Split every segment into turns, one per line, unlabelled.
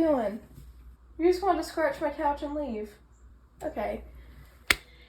doing? You just want to scratch my couch and leave. Okay.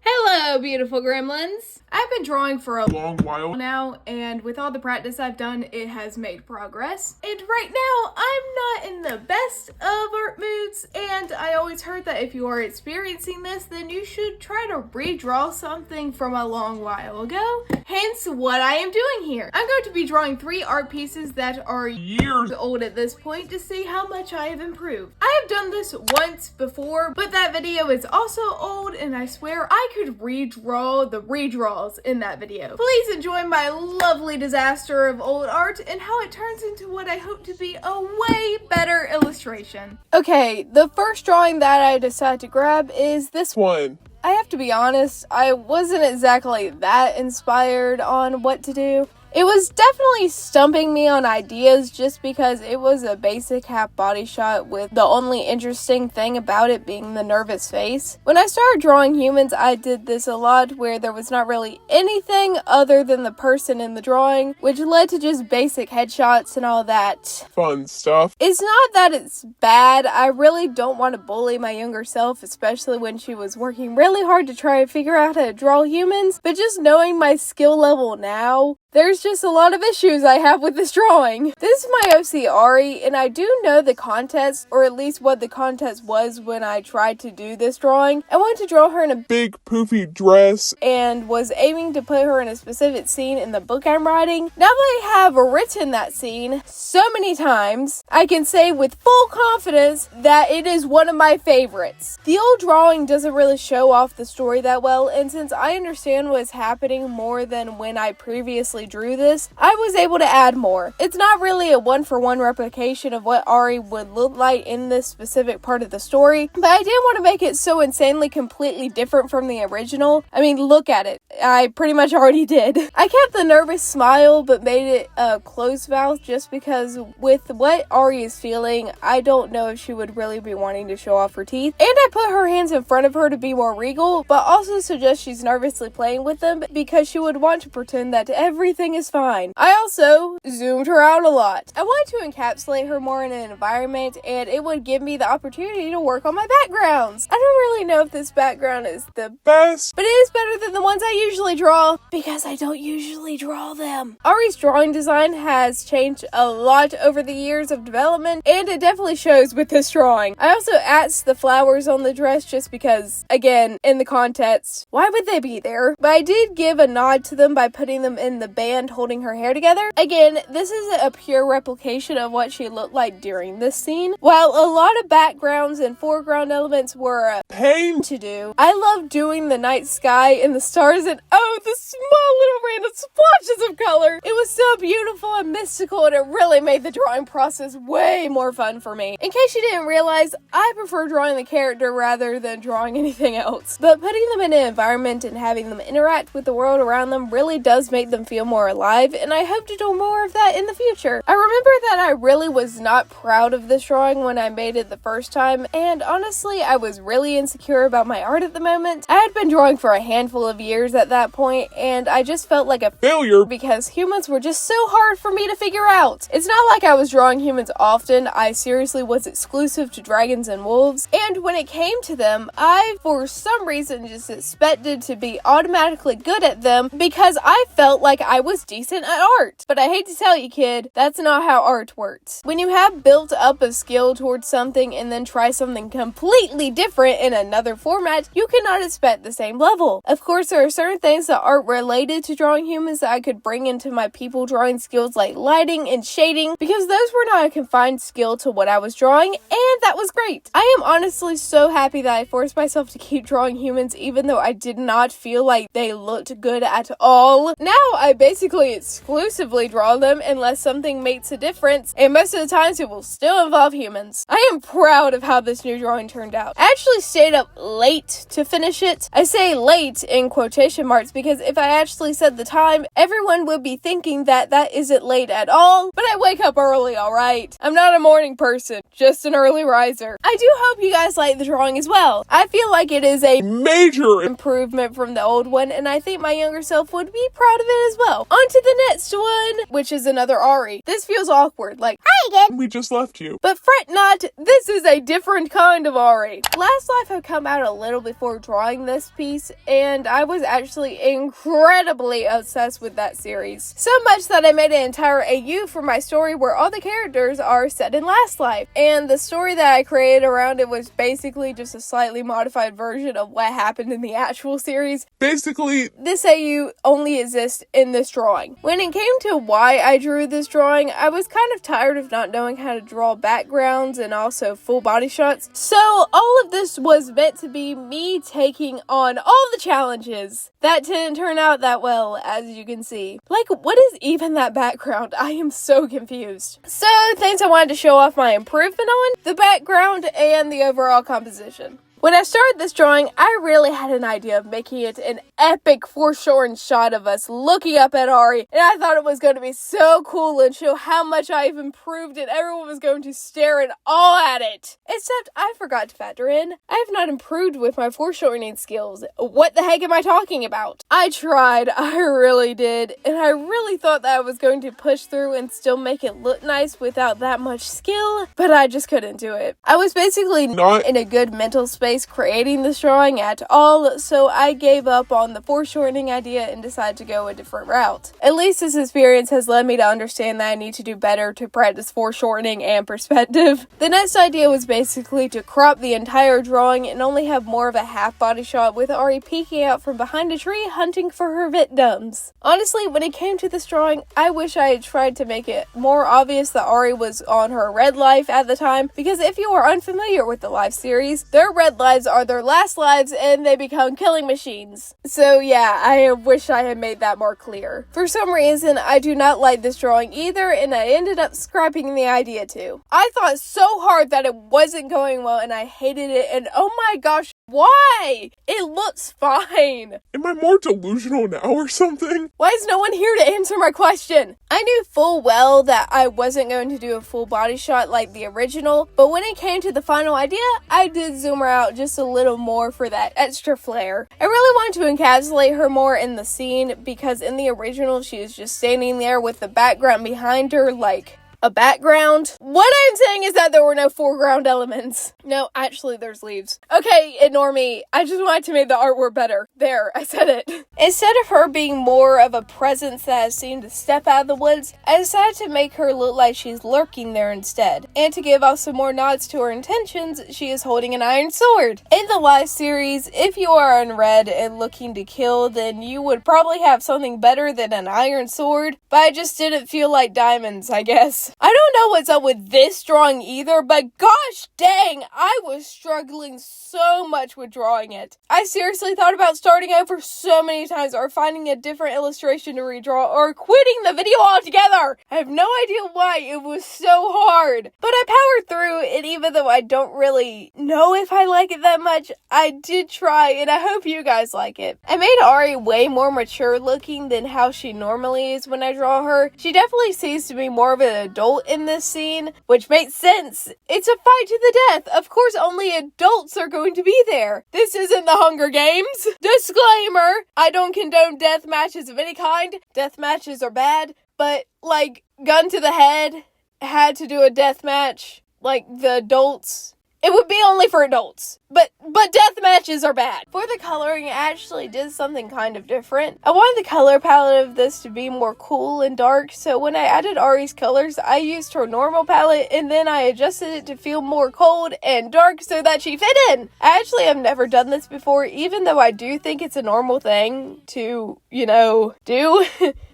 Hello, beautiful gremlins. I've been drawing for a
long while
now, and with all the practice I've done, it has made progress. And right now, I'm not in the best of art moods, and I always heard that if you are experiencing this, then you should try to redraw something from a long while ago. Hence, what I am doing here. I'm going to be drawing 3 art pieces that are
years
old at this point to see how much I have improved. I have done this once before, but that video is also old, and I swear I could redraw the redraws in that video. Please enjoy my lovely disaster of old art and how it turns into what I hope to be a way better illustration. Okay, the first drawing that I decided to grab is this one. I have to be honest, I wasn't exactly that inspired on what to do. It was definitely stumping me on ideas just because it was a basic half body shot with the only interesting thing about it being the nervous face. When I started drawing humans, I did this a lot where there was not really anything other than the person in the drawing, which led to just basic headshots and all that
fun stuff.
It's not that it's bad. I really don't want to bully my younger self, especially when she was working really hard to try and figure out how to draw humans, but just knowing my skill level now, there's just a lot of issues I have with this drawing. This is my OC Ari, and I do know the contest, or at least what the contest was when I tried to do this drawing. I wanted to draw her in a
big poofy dress
and was aiming to put her in a specific scene in the book I'm writing. Now that I have written that scene so many times, I can say with full confidence that it is one of my favorites. The old drawing doesn't really show off the story that well, and since I understand what's happening more than when I previously drew this, I was able to add more. It's not really a one-for-one replication of what Ari would look like in this specific part of the story, but I did want to make it so insanely completely different from the original. I mean, look at it. I pretty much already did. I kept the nervous smile, but made it a closed mouth just because with what Ari is feeling, I don't know if she would really be wanting to show off her teeth. And I put her hands in front of her to be more regal, but also suggest she's nervously playing with them because she would want to pretend that everything is fine. I also zoomed her out a lot. I wanted to encapsulate her more in an environment, and it would give me the opportunity to work on my backgrounds. I don't really know if this background is the
best,
but it is better than the ones I usually draw because I don't usually draw them. Ari's drawing design has changed a lot over the years of development, and it definitely shows with this drawing. I also asked the flowers on the dress just because, again, in the context, why would they be there? But I did give a nod to them by putting them in the band holding her hair together. Again, this is a pure replication of what she looked like during this scene. While a lot of backgrounds and foreground elements were a pain to do, I love doing the night sky and the stars and the small little random splotches of color. It was so beautiful and mystical, and it really made the drawing process way more fun for me. In case you didn't realize, I prefer drawing the character rather than drawing anything else. But putting them in an environment and having them interact with the world around them really does make them feel more alive, and I hope to do more of that in the future. I remember that I really was not proud of this drawing when I made it the first time, and honestly, I was really insecure about my art at the moment. I had been drawing for a handful of years at that point, and I just felt like a failure because humans were just so hard for me to figure out. It's not like I was drawing humans often. I seriously was exclusive to dragons and wolves, and when it came to them, I, for some reason, just expected to be automatically good at them because I felt like I was decent at art. But I hate to tell you, kid, that's not how art works. When you have built up a skill towards something and then try something completely different in another format, you cannot expect the same level. Of course, there are certain things that aren't related to drawing humans that I could bring into my people drawing skills like lighting and shading, because those were not a confined skill to what I was drawing, and that was great. I am honestly so happy that I forced myself to keep drawing humans even though I did not feel like they looked good at all. Now I basically exclusively draw them unless something makes a difference, and most of the times it will still involve humans. I am proud of how this new drawing turned out. I actually stayed up late to finish it. I say late in quotation marks because if I actually said the time, everyone would be thinking that that isn't late at all, but I wake up early, alright? I'm not a morning person, just an early early riser. I do hope you guys like the drawing as well. I feel like it is a
Major
improvement from the old one, and I think my younger self would be proud of it as well. On to the next one, which is another Ari. This feels awkward, like, hi again.
We just left you.
But fret not, this is a different kind of Ari. Last Life had come out a little before drawing this piece, and I was actually incredibly obsessed with that series. So much that I made an entire AU for my story where all the characters are set in Last Life. And the story that I created around it was basically just a slightly modified version of what happened in the actual series.
Basically,
This AU only exists in this drawing. When it came to why I drew this drawing, I was kind of tired of not knowing how to draw backgrounds and also full body shots. So all of this was meant to be me taking on all the challenges. That didn't turn out that well, as you can see. Like, what is even that background? I am so confused. So, things I wanted to show off my improvement on: the background and the overall composition. When I started this drawing, I really had an idea of making it an epic foreshortened shot of us looking up at Ari, and I thought it was going to be so cool and show how much I've improved, and everyone was going to stare in awe at it. Except I forgot to factor in, I have not improved with my foreshortening skills. What the heck am I talking about? I tried, I really did, and I really thought that I was going to push through and still make it look nice without that much skill, but I just couldn't do it. I was basically not in a good mental space creating this drawing at all, so I gave up on the foreshortening idea and decided to go a different route. At least this experience has led me to understand that I need to do better to practice foreshortening and perspective. The next idea was basically to crop the entire drawing and only have more of a half body shot with Ari peeking out from behind a tree hunting for her victims. Honestly, when it came to this drawing, I wish I had tried to make it more obvious that Ari was on her red life at the time, because if you are unfamiliar with the life series, their red lives are their last lives and they become killing machines. So yeah, I wish I had made that more clear. For some reason, I do not like this drawing either, and I ended up scrapping the idea too. I thought so hard that it wasn't going well and I hated it, and oh my gosh, why? It looks fine.
am I more delusional now or something?
Why is no one here to answer my question? I knew full well that I wasn't going to do a full body shot like the original, but when it came to the final idea, I did zoom her out just a little more for that extra flair. I really wanted to encapsulate her more in the scene, because in the original she is just standing there with the background behind her like a background. What I'm saying is that there were no foreground elements. No, actually there's leaves. Okay, ignore me. I just wanted to make the artwork better. There, I said it. Instead of her being more of a presence that has seemed to step out of the woods, I decided to make her look like she's lurking there instead. And to give off some more nods to her intentions, she is holding an iron sword. In the live series, if you are on red and looking to kill, then you would probably have something better than an iron sword, but I just didn't feel like diamonds, I guess. I don't know what's up with this drawing either, but gosh dang, I was struggling so much with drawing it. I seriously thought about starting over so many times, or finding a different illustration to redraw, or quitting the video altogether. I have no idea why it was so hard, but I powered through it. Even though I don't really know if I like it that much, I did try, and I hope you guys like it. I made Ari way more mature looking than how she normally is when I draw her. She definitely seems to be more of an adult in this scene, which makes sense. It's a fight to the death. Of course, only adults are going to be there. This isn't the Hunger Games. Disclaimer, I don't condone death matches of any kind. Death matches are bad, but like, gun to the head, had to do a death match, like the adults. It would be only for adults, but death matches are bad. For the coloring, I actually did something kind of different. I wanted the color palette of this to be more cool and dark, so when I added Ari's colors, I used her normal palette, and then I adjusted it to feel more cold and dark so that she fit in. I actually have never done this before, even though I do think it's a normal thing to, do.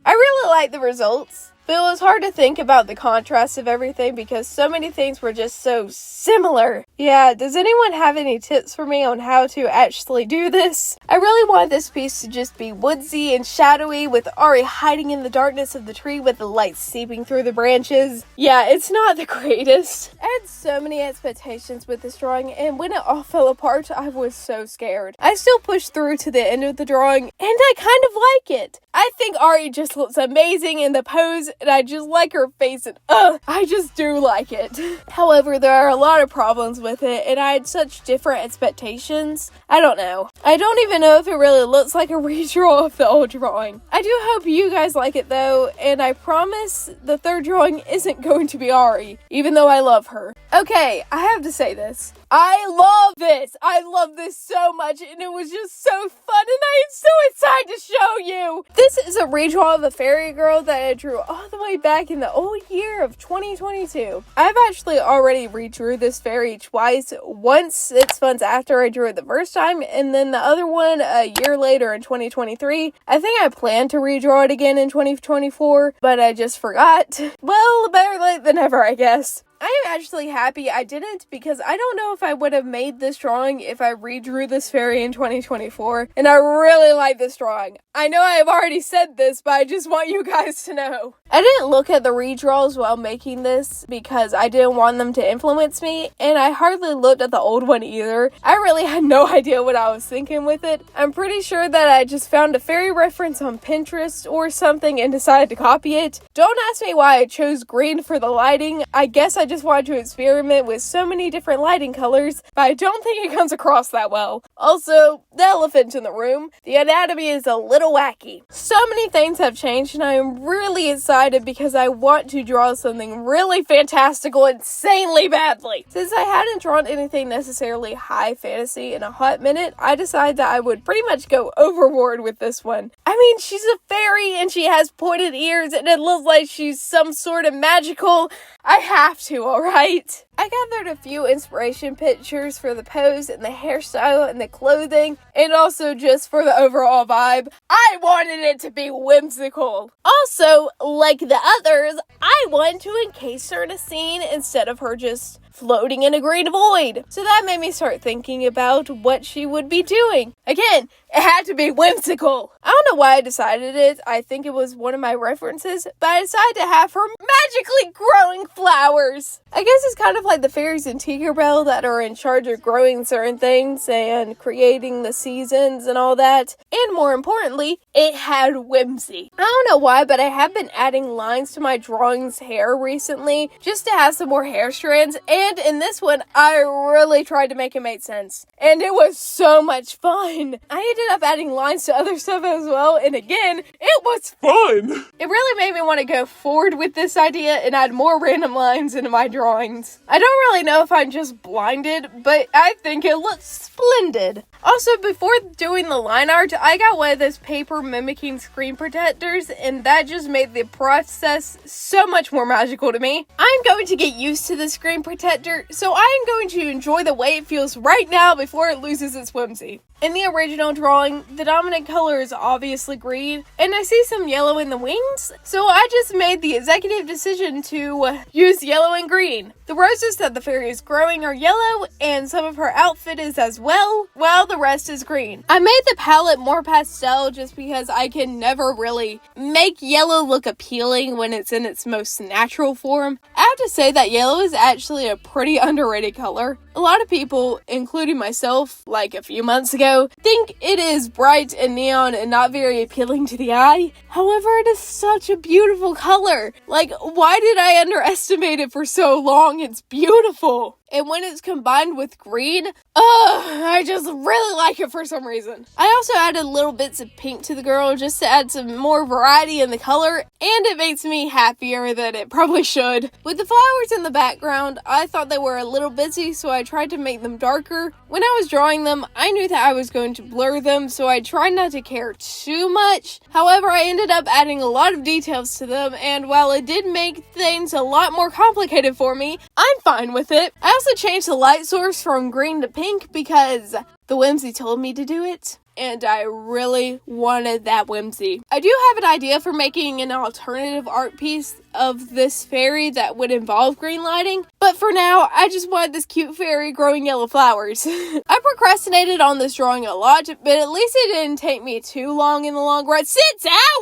I really like the results. But it was hard to think about the contrast of everything because so many things were just so similar. Yeah, does anyone have any tips for me on how to actually do this? I really want this piece to just be woodsy and shadowy, with Ari hiding in the darkness of the tree with the light seeping through the branches. Yeah, it's not the greatest. I had so many expectations with this drawing, and when it all fell apart, I was so scared. I still pushed through to the end of the drawing, and I kind of like it. I think Ari just looks amazing in the pose, and I just like her face, and I just do like it. However, there are a lot of problems with it, and I had such different expectations. I don't know. I don't even know if it really looks like a redraw of the old drawing. I do hope you guys like it though, and I promise the third drawing isn't going to be Ari, even though I love her. Okay, I have to say this. I love this! I love this so much, and it was just so fun, and I am so excited to show you! This is a redraw of a fairy girl that I drew all the way back in the old year of 2022. I've actually already redrew this fairy twice, once 6 months after I drew it the first time, and then the other one a year later in 2023. I think I planned to redraw it again in 2024, but I just forgot. Well, better late than never, I guess. I am actually happy I didn't, because I don't know if I would have made this drawing if I redrew this fairy in 2024, and I really like this drawing. I know I have already said this, but I just want you guys to know. I didn't look at the redraws while making this because I didn't want them to influence me, and I hardly looked at the old one either. I really had no idea what I was thinking with it. I'm pretty sure that I just found a fairy reference on Pinterest or something and decided to copy it. Don't ask me why I chose green for the lighting. I guess I just wanted to experiment with so many different lighting colors, but I don't think it comes across that well. Also, the elephant in the room. The anatomy is a little wacky. So many things have changed, and I am really excited because I want to draw something really fantastical insanely badly. Since I hadn't drawn anything necessarily high fantasy in a hot minute, I decided that I would pretty much go overboard with this one. I mean, she's a fairy and she has pointed ears and it looks like she's some sort of magical. I have to, alright? I gathered a few inspiration pictures for the pose and the hairstyle and the clothing, and also just for the overall vibe. I wanted it to be whimsical. Also, like the others, I wanted to encase her in a scene instead of her just floating in a green void. So that made me start thinking about what she would be doing. Again, it had to be whimsical. I don't know why I decided it. I think it was one of my references, but I decided to have her magically growing flowers. I guess it's kind of like the fairies in Tinkerbell that are in charge of growing certain things and creating the seasons and all that. And more importantly, it had whimsy. I don't know why, but I have been adding lines to my drawing's hair recently just to have some more hair strands, and in this one, I really tried to make it make sense. And it was so much fun. I ended up adding lines to other stuff as well, and again, it was
Fun!
It really made me want to go forward with this idea and add more random lines into my drawings. I don't really know if I'm just blinded, but I think it looks splendid. Also, before doing the line art, I got one of those paper mimicking screen protectors, and that just made the process so much more magical to me. I'm going to get used to the screen protector, so I am going to enjoy the way it feels right now before it loses its whimsy. In the original drawing, the dominant color is obviously green, and I see some yellow in the wings, so I just made the executive decision to use yellow and green. The roses that the fairy is growing are yellow, and some of her outfit is as well, while the rest is green. I made the palette more pastel just because I can never really make yellow look appealing when it's in its most natural form. I have to say that yellow is actually a pretty underrated color. A lot of people, including myself, like a few months ago, think it is bright and neon and not very appealing to the eye. However, it is such a beautiful color. Like, why did I underestimate it for so long? It's beautiful. And when it's combined with green, I just really like it for some reason. I also added little bits of pink to the girl just to add some more variety in the color, and it makes me happier than it probably should. With the flowers in the background, I thought they were a little busy, so I tried to make them darker. When I was drawing them, I knew that I was going to blur them, so I tried not to care too much. However, I ended up adding a lot of details to them, and while it did make things a lot more complicated for me, I'm fine with it. I also changed the light source from green to pink because the whimsy told me to do it, and I really wanted that whimsy. I do have an idea for making an alternative art piece of this fairy that would involve green lighting. But for now, I just wanted this cute fairy growing yellow flowers. I procrastinated on this drawing a lot, but at least it didn't take me too long in the long run. 6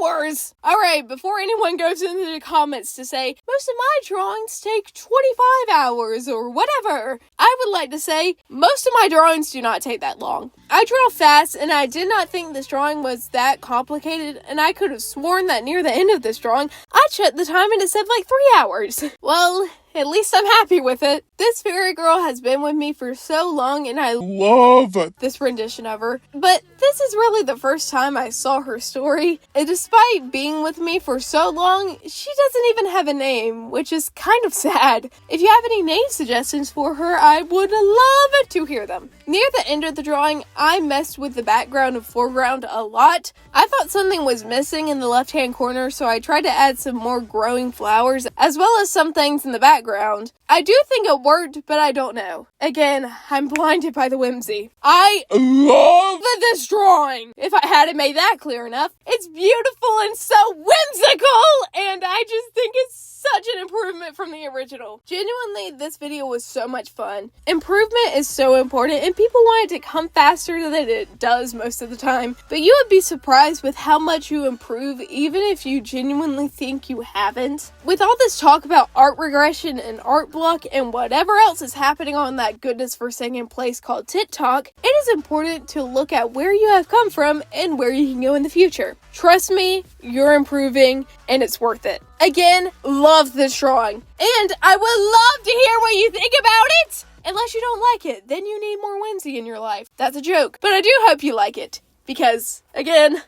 hours! Alright, before anyone goes into the comments to say, most of my drawings take 25 hours or whatever, I would like to say, most of my drawings do not take that long. I draw fast, and I did not think this drawing was that complicated, and I could have sworn that near the end of this drawing, I checked the time and it said like 3 hours. Well, at least I'm happy with it. This fairy girl has been with me for so long, and I
Love
this rendition of her. But this is really the first time I saw her story, and despite being with me for so long, she doesn't even have a name, which is kind of sad. If you have any name suggestions for her, I would love to hear them. Near the end of the drawing, I messed with the background and foreground a lot. I thought something was missing in the left-hand corner, so I tried to add some more growing flowers, as well as some things in the background. I do think it worked, but I don't know. Again, I'm blinded by the whimsy. I love this drawing! If I hadn't made that clear enough, it's beautiful and so whimsical, and I just think it's such an improvement from the original. Genuinely, this video was so much fun. Improvement is so important, and people want it to come faster than it does most of the time. But you would be surprised with how much you improve, even if you genuinely think you haven't. With all this talk about art regression and art block and whatever else is happening on that goodness forsaken place called TikTok, it is important to look at where you have come from and where you can go in the future. Trust me, you're improving, and it's worth it. Again, love this drawing. And I would love to hear what you think about it! Unless you don't like it, then you need more whimsy in your life. That's a joke. But I do hope you like it. Because, again,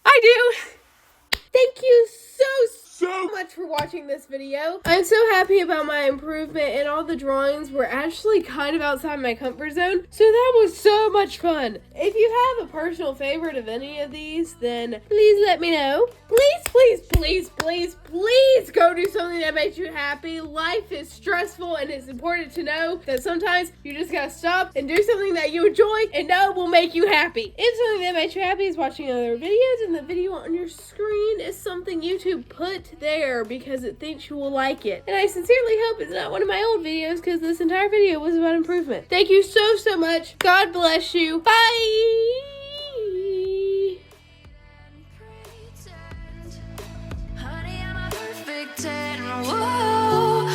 I do. Thank you so much for watching this video. I'm so happy about my improvement, and all the drawings were actually kind of outside my comfort zone, so that was so much fun. If you have a personal favorite of any of these, then please let me know. Please go do something that makes you happy. Life is stressful, and it's important to know that sometimes you just gotta stop and do something that you enjoy and know will make you happy. If something that makes you happy is watching other videos, and the video on your screen is something YouTube put there because it thinks you will like it. And I sincerely hope it's not one of my old videos, because this entire video was about improvement. Thank you so much. God bless you. Bye!
Honey, I'm a perfect 10. Whoa.